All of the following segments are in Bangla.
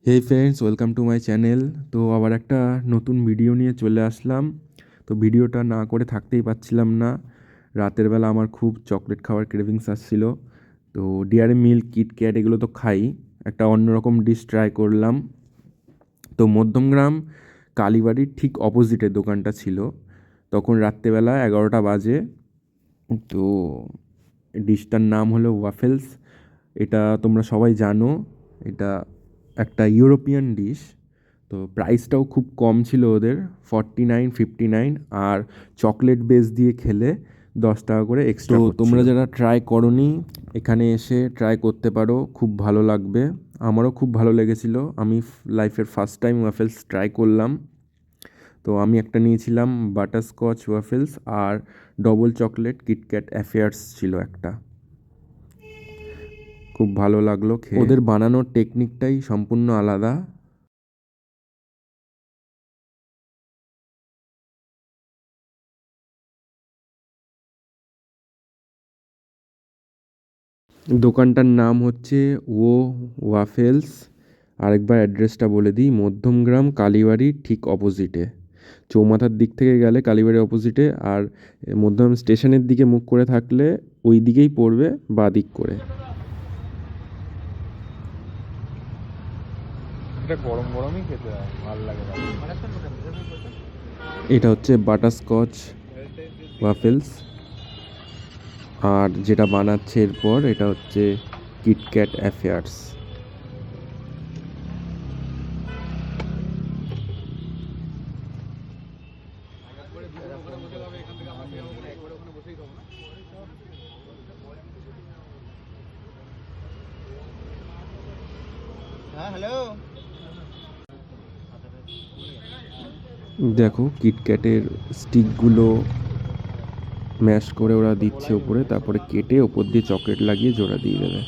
Hey friends, welcome to my channel. তো আবার একটা নতুন ভিডিও নিয়ে চলে আসলাম। তো ভিডিওটা না করে থাকতেই পারছিলাম না। রাতের বেলা আমার খুব চকলেট খাওয়ার ক্রেভিংস আসছিল। তো ডিয়ারি মিল্ক, কিটক্যাট এগুলো তো খাই, একটা অন্যরকম ডিশ ট্রাই করলাম। তো মধ্যমগ্রাম কালীবাড়ির ঠিক অপোজিটে দোকানটা ছিল। তখন রাত্রেবেলা 11টা বাজে। তো ডিশটার নাম হলো ওয়াফেলস। এটা তোমরা সবাই জানো, এটা একটা ইউরোপিয়ান ডিশ। তো প্রাইসটাও খুব কম ছিল ওদের, 49.59। আর চকলেট বেস দিয়ে খেলে 10 টাকা করে এক্সট্রা। তো তোমরা যারা ট্রাই করোনি, এখানে এসে ট্রাই করতে পারো, খুব ভালো লাগবে। আমারও খুব ভালো লেগেছিল, আমি লাইফের ফার্স্ট টাইম ওয়াফেলস ট্রাই করলাম। তো আমি একটা নিয়েছিলাম বাটারস্কচ ওয়াফেলস, আর ডবল চকলেট কিটক্যাট অ্যাফেয়ার্স ছিল একটা। খুব ভালো লাগলো খেয়ে। ওদের বানানোর টেকনিকটাই সম্পূর্ণ আলাদা। দোকানটার নাম হচ্ছে ওয়াফেলস। আরেকবার অ্যাড্রেসটা বলে দিই, মধ্যমগ্রাম কালীবাড়ির ঠিক অপোজিটে। চৌমাথার দিক থেকে গেলে কালীবাড়ির অপোজিটে, আর মধ্যমগ্রাম স্টেশনের দিকে মুখ করে থাকলে ওই দিকেই পড়বে, বাঁ দিক করে। এটা গরম গরমই খেতে হয়, ভালো লাগে। এটা হচ্ছে বাটারস্কচ ওয়াফেলস, আর যেটা বানাচ্ছে এরপর এটা হচ্ছে কিটক্যাট অ্যাফেয়ার্স। হ্যাঁ, হ্যালো। দেখো কিটক্যাটের স্টিকগুলো ম্যাশ করে ওরা দিচ্ছে ওপরে, তারপরে কেটে ওপর দিয়ে চকলেট লাগিয়ে জোড়া দিয়ে দেবে।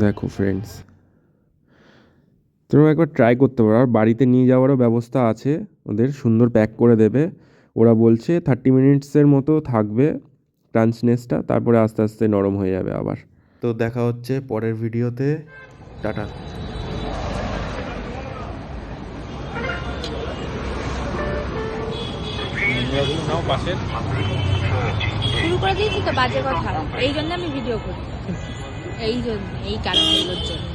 দেখো ফ্রেন্ডস, তোমরা একবার ট্রাই করতে পারো, আর বাড়িতে নিয়ে যাওয়ারও ব্যবস্থা আছে, ওদের সুন্দর প্যাক করে দেবে। ওরা বলছে 30 মিনিটসের মতো থাকবে ক্রাঞ্চনেসটা, তারপরে আস্তে আস্তে নরম হয়ে যাবে আবার। তো দেখা হচ্ছে পরের ভিডিওতে। টাটা। নাও পাশের শুরু করে দিয়েছি তো বাজে কথা, এই জন্য আমি ভিডিও করি, এই জন্য, এই কারণগুলোর জন্য।